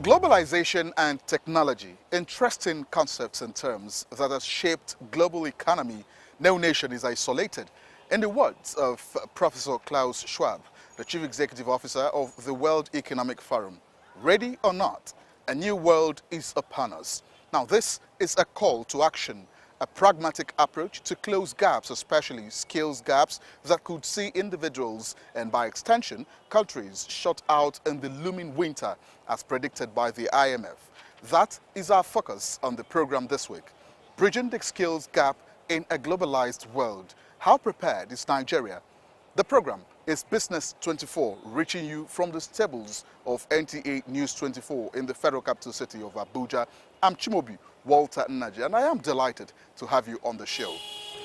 Globalization and technology, interesting concepts and terms that have shaped global economy. No nation is isolated. In the words of Professor Klaus Schwab, the Chief Executive Officer of the World Economic Forum, ready or not, a new world is upon us. Now this is a call to action, a pragmatic approach to close gaps, especially skills gaps that could see individuals and by extension countries shut out in the looming winter as predicted by the IMF. That is our focus on the program this week. Bridging the skills gap in a globalized world. How prepared is Nigeria? The program is Business24, reaching you from the stables of NTA News 24 in the federal capital city of Abuja. I'm Chimobi Walter Nnaji, and I am delighted to have you on the show.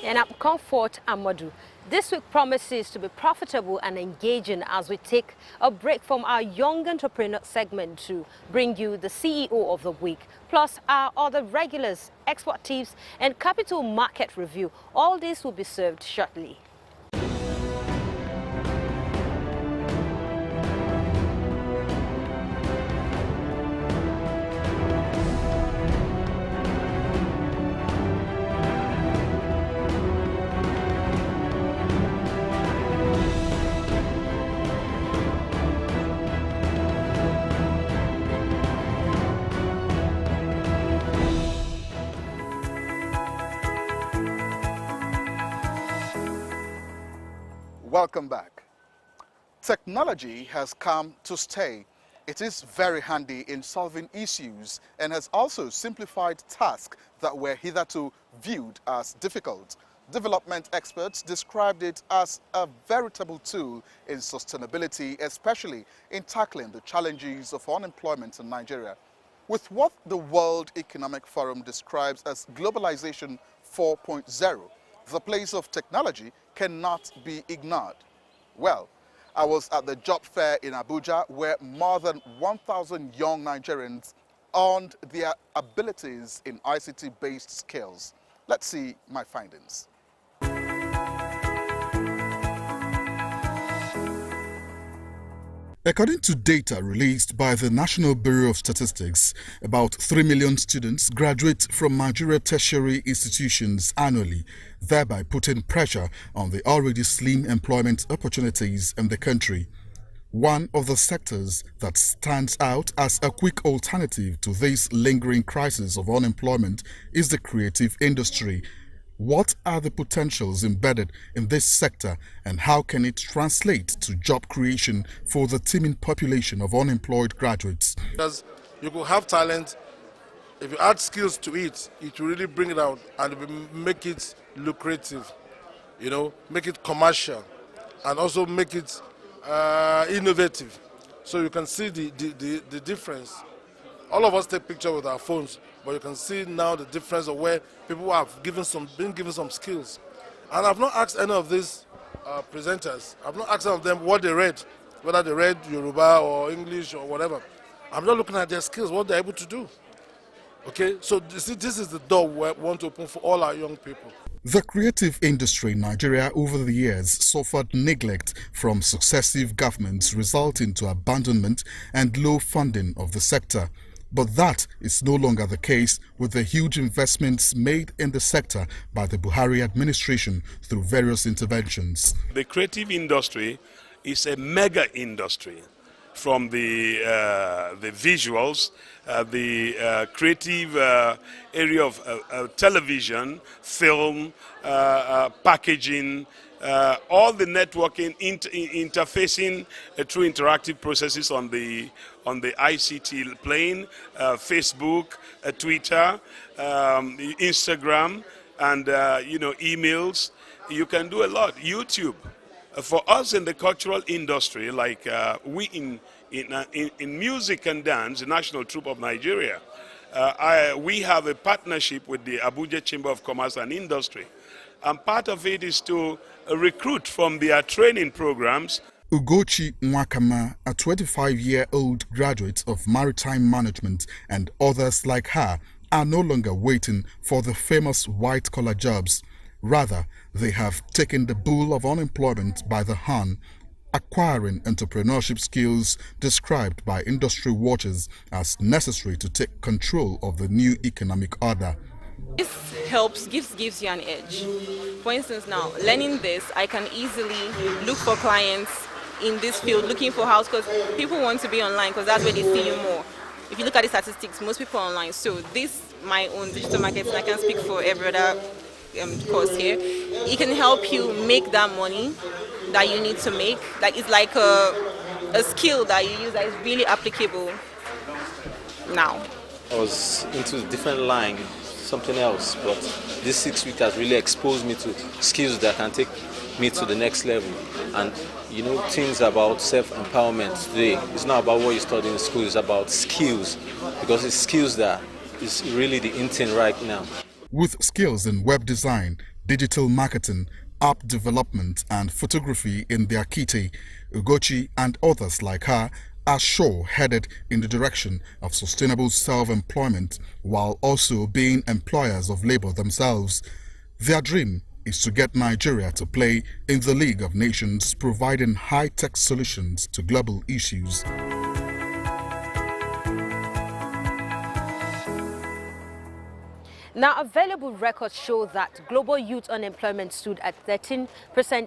And I'm Comfort Amadu. This week promises to be profitable and engaging as we take a break from our Young Entrepreneur segment to bring you the CEO of the week, plus our other regulars, export tips, and capital market review. All this will be served shortly. Welcome back. Technology has come to stay. It is very handy in solving issues and has also simplified tasks that were hitherto viewed as difficult. Development experts described it as a veritable tool in sustainability, especially in tackling the challenges of unemployment in Nigeria. With what the World Economic Forum describes as Globalization 4.0, the place of technology cannot be ignored. Well, I was at the job fair in Abuja where more than 1,000 young Nigerians earned their abilities in ICT-based skills. Let's see my findings. According to data released by the National Bureau of Statistics, about 3 million students graduate from Nigeria tertiary institutions annually, thereby putting pressure on the already slim employment opportunities in the country. One of the sectors that stands out as a quick alternative to this lingering crisis of unemployment is the creative industry. What are the potentials embedded in this sector and how can it translate to job creation for the teeming population of unemployed graduates? Because you could have talent, if you add skills to it, it will really bring it out and it will make it lucrative, make it commercial and also make it innovative. So you can see the difference. All of us take pictures with our phones, but you can see now the difference of where people have been given some skills. And I've not asked any of these presenters, I've not asked any of them what they read, whether they read Yoruba or English or whatever. I'm not looking at their skills, what they're able to do. Okay, so you see, this is the door we want to open for all our young people. The creative industry in Nigeria over the years suffered neglect from successive governments, resulting to abandonment and low funding of the sector. But that is no longer the case with the huge investments made in the sector by the Buhari administration through various interventions. The creative industry is a mega industry, from the visuals, the creative area of television, film, packaging, all the networking, interfacing through interactive processes on the ICT plane, Facebook, Twitter, Instagram, and emails. You can do a lot. YouTube. For us in the cultural industry, like we in music and dance, the National Troupe of Nigeria, we have a partnership with the Abuja Chamber of Commerce and Industry. And part of it is to recruit from their training programs. Ugochi Nwakama, a 25-year-old graduate of maritime management, and others like her are no longer waiting for the famous white-collar jobs. Rather, they have taken the bull of unemployment by the horn. acquiring entrepreneurship skills described by industry watchers as necessary to take control of the new economic order. This helps, gives you an edge. For instance, now, learning this, I can easily look for clients in this field, looking for house, because people want to be online because that's where they see you more. If you look at the statistics, most people are online. So this, my own digital marketing, I can speak for every other course here. It can help you make that money that you need to make. Like it's like a skill that you use that is really applicable now. I was into a different line, something else, but this 6 weeks has really exposed me to skills that can take me to the next level. And you know, things about self-empowerment today, it's not about what you study in school, it's about skills, because it's skills that is really the in thing right now. With skills in web design, digital marketing, app development and photography in their kitty, Ugochi and others like her are sure headed in the direction of sustainable self-employment while also being employers of labor themselves. Their dream is to get Nigeria to play in the League of Nations, providing high-tech solutions to global issues. Now, available records show that global youth unemployment stood at 13%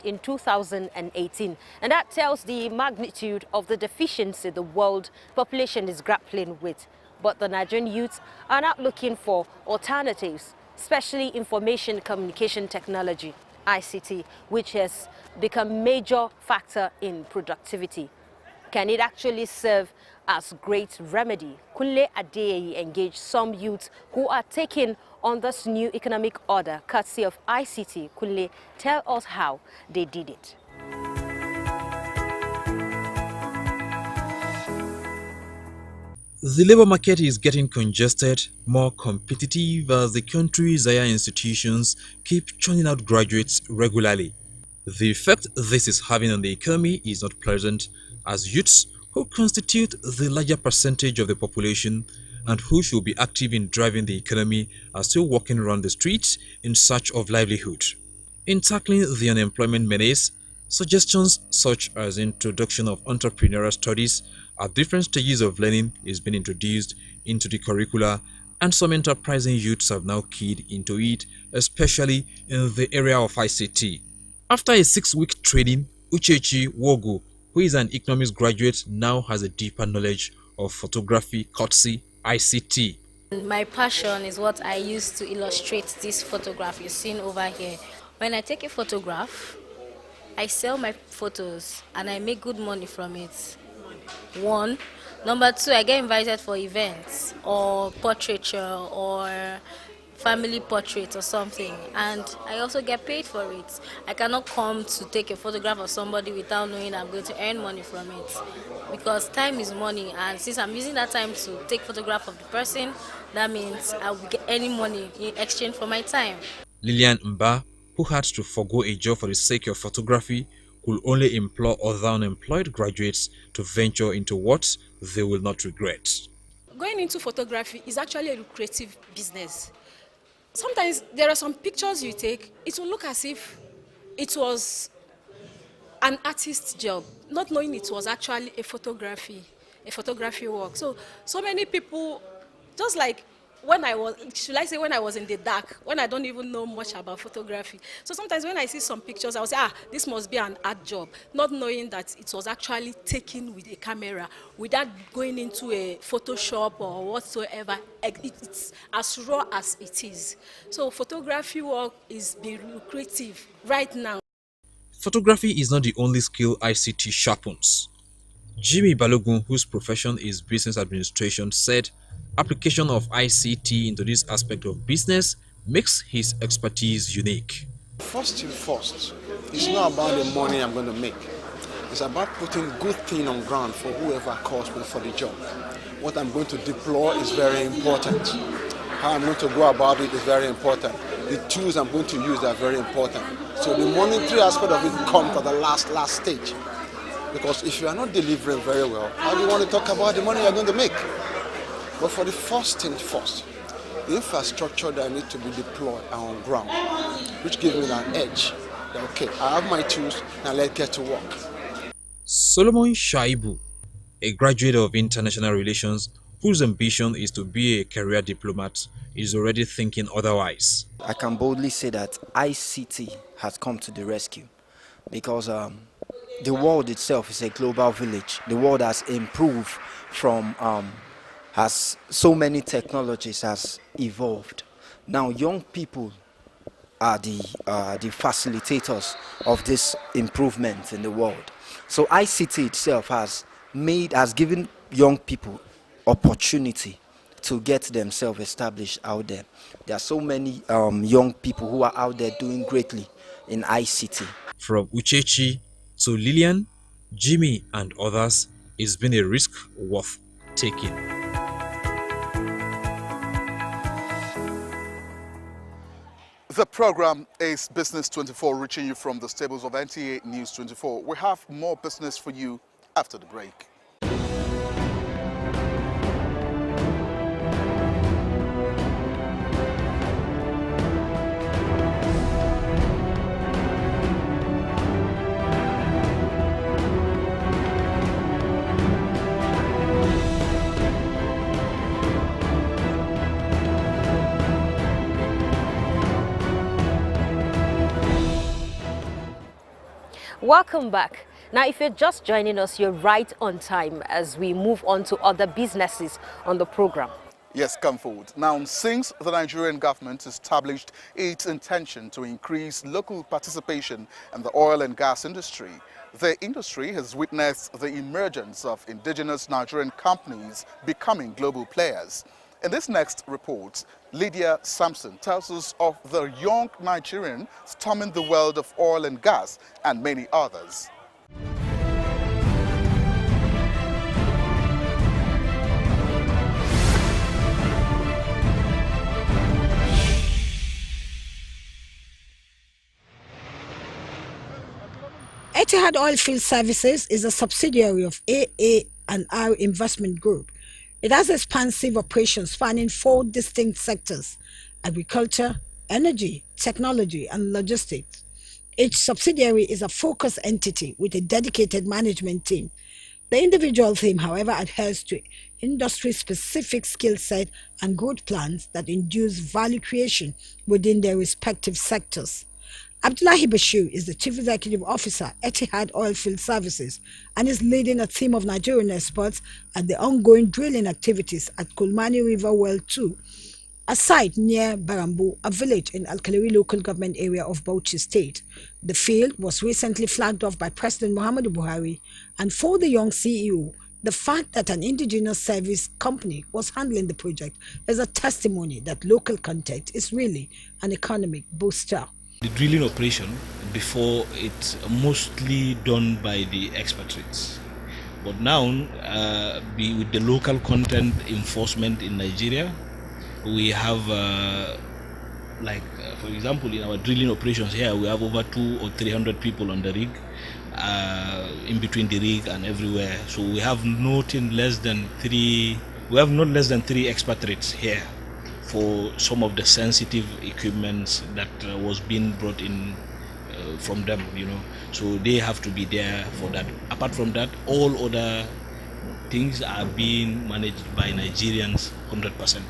in 2018. And that tells the magnitude of the deficiency the world population is grappling with. But the Nigerian youth are not looking for alternatives, especially information communication technology, ICT, which has become a major factor in productivity. Can it actually serve as great remedy? Kunle Adeyeye engaged some youth who are taking on this new economic order, courtesy of ICT. Kunle, tell us how they did it. The labor market is getting congested, more competitive as the country's higher institutions keep churning out graduates regularly. The effect this is having on the economy is not pleasant, as youths, who constitute the larger percentage of the population and who should be active in driving the economy, are still walking around the streets in search of livelihood. In tackling the unemployment menace, suggestions such as introduction of entrepreneurial studies at different stages of learning is being introduced into the curricula, and some enterprising youths have now keyed into it, especially in the area of ICT. After a 6-week training, Uchechi Wogu, who is an economics graduate, now has a deeper knowledge of photography courtesy ICT. My passion is what I use to illustrate this photograph you're seeing over here. When I take a photograph, I sell my photos and I make good money from it. One. Number two, I get invited for events or portraiture or family portrait or something, and I also get paid for it. I cannot come to take a photograph of somebody without knowing I'm going to earn money from it, because time is money, and since I'm using that time to take photograph of the person, that means I will get any money in exchange for my time. Lillian Mba, who had to forgo a job for the sake of photography, could only implore other unemployed graduates to venture into what they will not regret. Going into photography is actually a lucrative business. Sometimes there are some pictures you take, it will look as if it was an artist's job, not knowing it was actually a photography work. So many people, just like when I was in the dark, when I don't even know much about photography. So sometimes when I see some pictures, I will say, this must be an art job, not knowing that it was actually taken with a camera, without going into a Photoshop or whatsoever. It's as raw as it is. So photography work is being lucrative right now. Photography is not the only skill ICT sharpens. Jimmy Balogun, whose profession is business administration, said application of ICT into this aspect of business makes his expertise unique. First thing first, it's not about the money I'm going to make. It's about putting good thing on ground for whoever calls me for the job. What I'm going to deploy is very important. How I'm going to go about it is very important. The tools I'm going to use are very important. So the monetary aspect of it comes at the last stage. Because if you are not delivering very well, how do you want to talk about the money you're going to make? But for the first thing first, the infrastructure that need to be deployed are on ground, which gives me an edge. Okay, I have my tools, now let's get to work. Solomon Shaibu, a graduate of international relations whose ambition is to be a career diplomat, is already thinking otherwise. I can boldly say that ICT has come to the rescue because the world itself is a global village. The world has improved from, has so many technologies has evolved. Now young people are the facilitators of this improvement in the world. So ICT itself has given young people opportunity to get themselves established out there. There are so many young people who are out there doing greatly in ICT. From Uchechi to Lillian, Jimmy and others, it's been a risk worth taking. The program is Business24, reaching you from the stables of NTA News 24. We have more business for you after the break. Welcome back. Now, if you're just joining us, you're right on time as we move on to other businesses on the program. Yes, come forward. Now, since the Nigerian government established its intention to increase local participation in the oil and gas industry, the industry has witnessed the emergence of indigenous Nigerian companies becoming global players. In this next report, Lydia Sampson tells us of the young Nigerian storming the world of oil and gas and many others. Etihad Oilfield Services is a subsidiary of AA&R Investment Group. It has expansive operations spanning 4 distinct sectors: agriculture, energy, technology, and logistics. Each subsidiary is a focused entity with a dedicated management team. The individual team, however, adheres to industry-specific skill set and growth plans that induce value creation within their respective sectors. Abdullahi Bashir is the Chief Executive Officer, Etihad Oilfield Services, and is leading a team of Nigerian experts at the ongoing drilling activities at Kulmani River Well 2, a site near Barambu, a village in Al-Kaliri local government area of Bauchi State. The field was recently flagged off by President Muhammadu Buhari, and for the young CEO, the fact that an indigenous service company was handling the project is a testimony that local content is really an economic booster. The drilling operation before it's mostly done by the expatriates, but now with the local content enforcement in Nigeria, we have for example, in our drilling operations here, we have over 200 or 300 people on the rig, in between the rig and everywhere. So we have not less than 3 expatriates here for some of the sensitive equipments that was being brought in from them, so they have to be there for that. Apart from that, all other things are being managed by Nigerians 100%.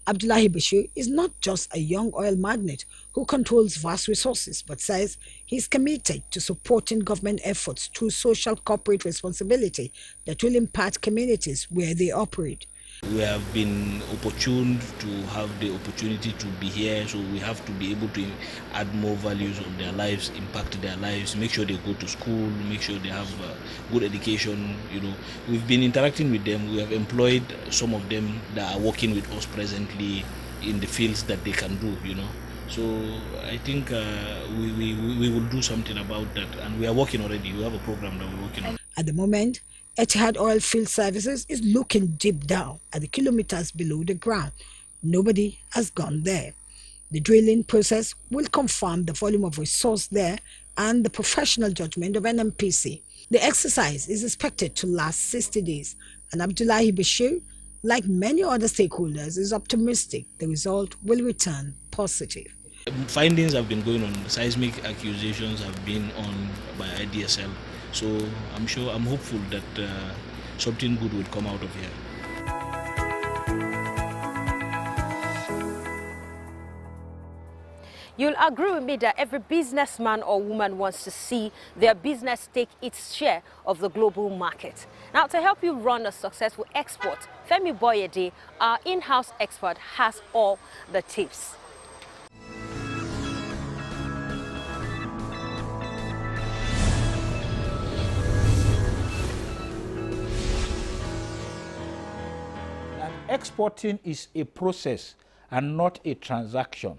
Abdullahi Bashir is not just a young oil magnate who controls vast resources, but says he's committed to supporting government efforts through social corporate responsibility that will impact communities where they operate. We have been opportuned to have the opportunity to be here, so we have to be able to add more values on their lives, impact their lives, make sure they go to school, make sure they have good education. We've been interacting with them. We have employed some of them that are working with us presently in the fields that they can do. So I think we will do something about that, and we are working already. We have a program that we're working on. At the moment, Etihad Oilfield Services is looking deep down at the kilometers below the ground. Nobody has gone there. The drilling process will confirm the volume of resource there and the professional judgment of NMPC. The exercise is expected to last 60 days, and Abdullahi Bashir, like many other stakeholders, is optimistic the result will return positive. Findings have been going on. Seismic accusations have been on by IDSL. So I'm hopeful that something good will come out of here. You'll agree with me that every businessman or woman wants to see their business take its share of the global market. Now, to help you run a successful export, Femi Boyede, our in-house expert, has all the tips. And exporting is a process and not a transaction.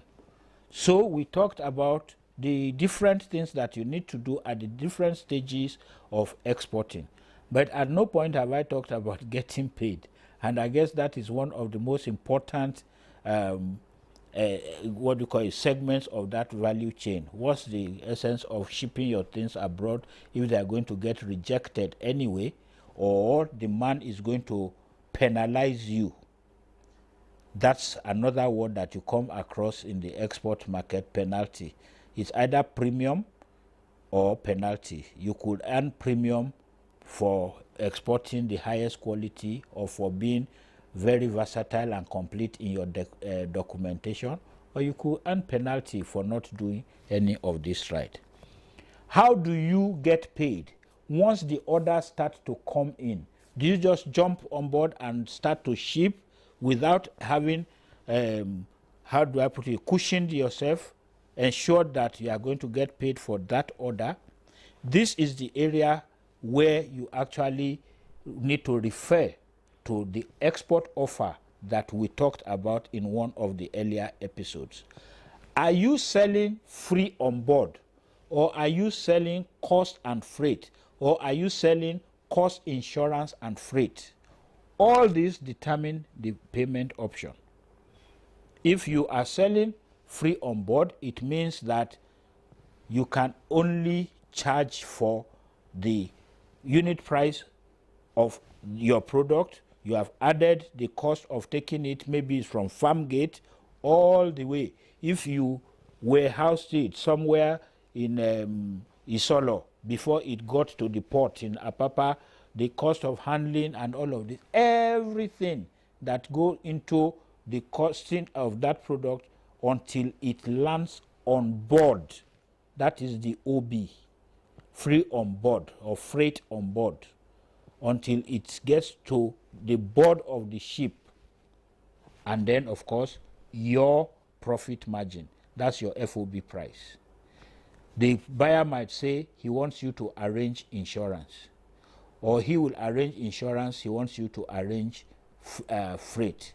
So we talked about the different things that you need to do at the different stages of exporting. But at no point have I talked about getting paid. And I guess that is one of the most important what do you call it, segments of that value chain. What's the essence of shipping your things abroad if they are going to get rejected anyway, or the man is going to penalize you? That's another word that you come across in the export market, penalty. It's either premium or penalty. You could earn premium for exporting the highest quality or for being very versatile and complete in your documentation, or you could earn penalty for not doing any of this right. How do you get paid once the orders start to come in? Do you just jump on board and start to ship without having, how do I put it, cushioned yourself, ensured that you are going to get paid for that order? This is the area where you actually need to refer to the export offer that we talked about in one of the earlier episodes. Are you selling free on board, or are you selling cost and freight, or are you selling cost, insurance, and freight? All these determine the payment option. If you are selling free on board, it means that you can only charge for the unit price of your product. You have added the cost of taking it, maybe it's from farm gate all the way. If you warehoused it somewhere in Isolo before it got to the port in Apapa, the cost of handling and all of this, everything that goes into the costing of that product until it lands on board, that is the OB, free on board or freight on board, until it gets to the board of the ship. And then, of course, your profit margin, that's your FOB price. The buyer might say he wants you to arrange insurance, or he will arrange insurance, he wants you to arrange freight,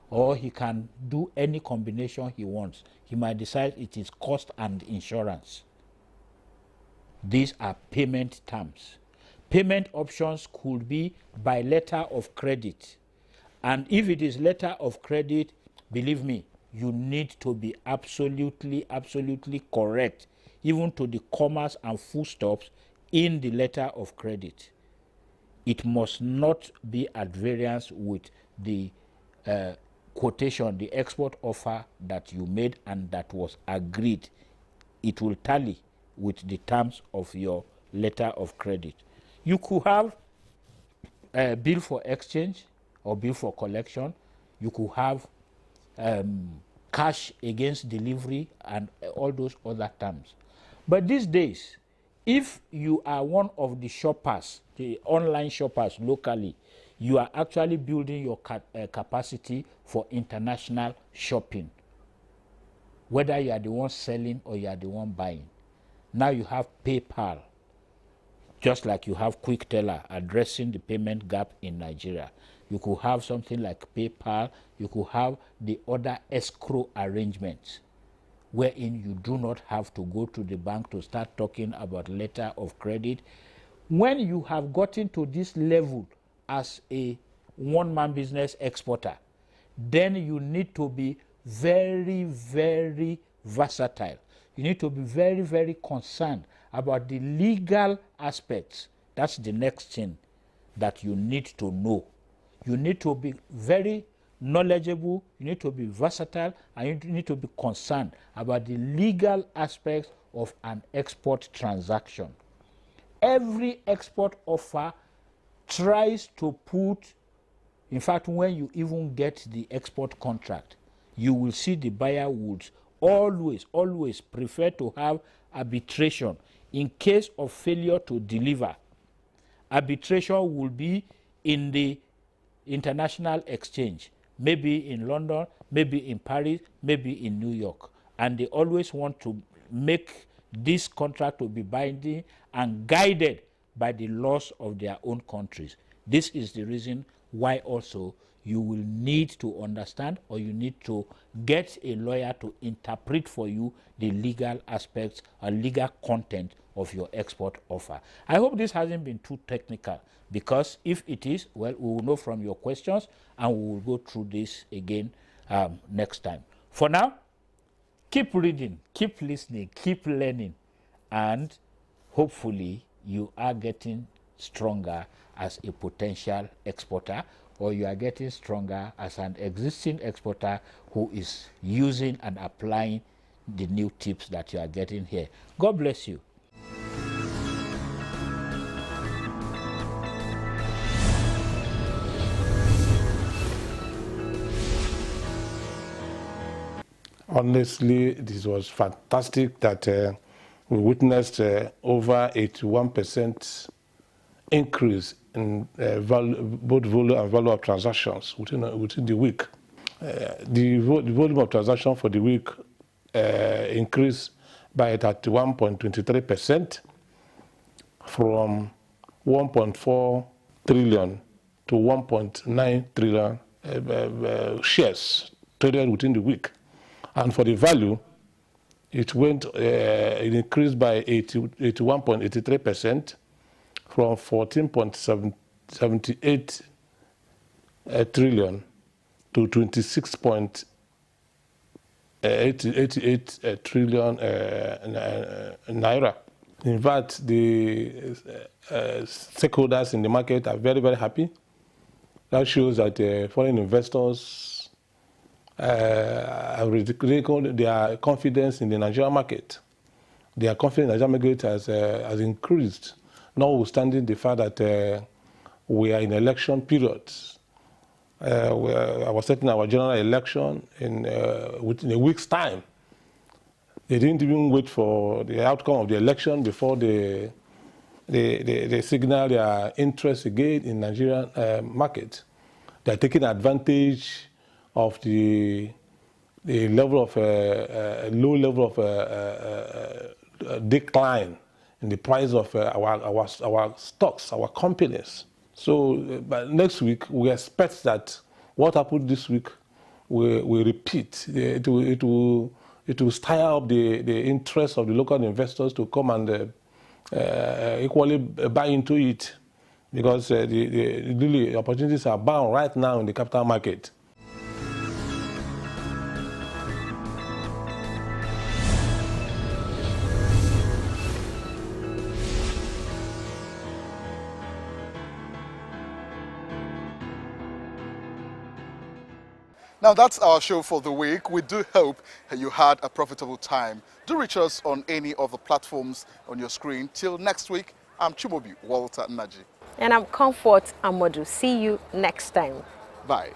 or he can do any combination he wants. He might decide it is cost and insurance. These are payment terms. Payment options could be by letter of credit. And if it is letter of credit, believe me, you need to be absolutely correct, even to the commas and full stops in the letter of credit. It must not be at variance with the quotation, the export offer that you made and that was agreed. It will tally with the terms of your letter of credit. You could have a bill for exchange or bill for collection. You could have cash against delivery and all those other terms. But these days, if you are one of the shoppers, the online shoppers locally, you are actually building your capacity for international shopping, whether you are the one selling or you are the one buying. Now you have PayPal, just like you have Quick Teller addressing the payment gap in Nigeria. You could have something like PayPal. You could have the other escrow arrangements, wherein you do not have to go to the bank to start talking about letter of credit. When you have gotten to this level as a one-man business exporter, then you need to be very versatile. You need to be very concerned about the legal aspects. That's the next thing that you need to know. You need to be very knowledgeable, you need to be versatile, and you need to be concerned about the legal aspects of an export transaction. Every export offer tries to put, in fact, when you even get the export contract, you will see the buyer would always prefer to have arbitration in case of failure to deliver. Arbitration will be in the international exchange, maybe in London, maybe in Paris, maybe in New York. And they always want to make this contract to be binding and guided by the laws of their own countries. This is the reason why also you will need to understand, or you need to get a lawyer to interpret for you the legal aspects or legal content of your export offer. I hope this hasn't been too technical, because if it is, well, we will know from your questions and we will go through this again next time. For now, keep reading, keep listening, keep learning, and hopefully you are getting stronger as a potential exporter, or you are getting stronger as an existing exporter who is using and applying the new tips that you are getting here. God bless you. Honestly, this was fantastic that we witnessed over 81% increase in both volume and value of transactions within the week. The volume of transactions for the week increased by 31.23% from 1.4 trillion to 1.9 trillion shares traded within the week. And for the value, it increased by 81.83% from 14.78 trillion to 26.88 trillion naira. In fact, the stakeholders in the market are very, very happy. That shows that foreign investors their confidence in the Nigerian market. Their confidence in the Nigerian market has increased, notwithstanding the fact that we are in election periods. I was setting our general election within a week's time. They didn't even wait for the outcome of the election before they signal their interest again in Nigerian market. They are taking advantage of the level of low level of decline in the price of our stocks, our companies. So but next week we expect that what happened this week will repeat. It will stir up the interest of the local investors to come and equally buy into it, because the opportunities are bound right now in the capital market. Now that's our show for the week. We do hope you had a profitable time. Do reach us on any of the platforms on your screen. Till next week, I'm Chumobi Walter Naji. And I'm Comfort Amodu. See you next time. Bye.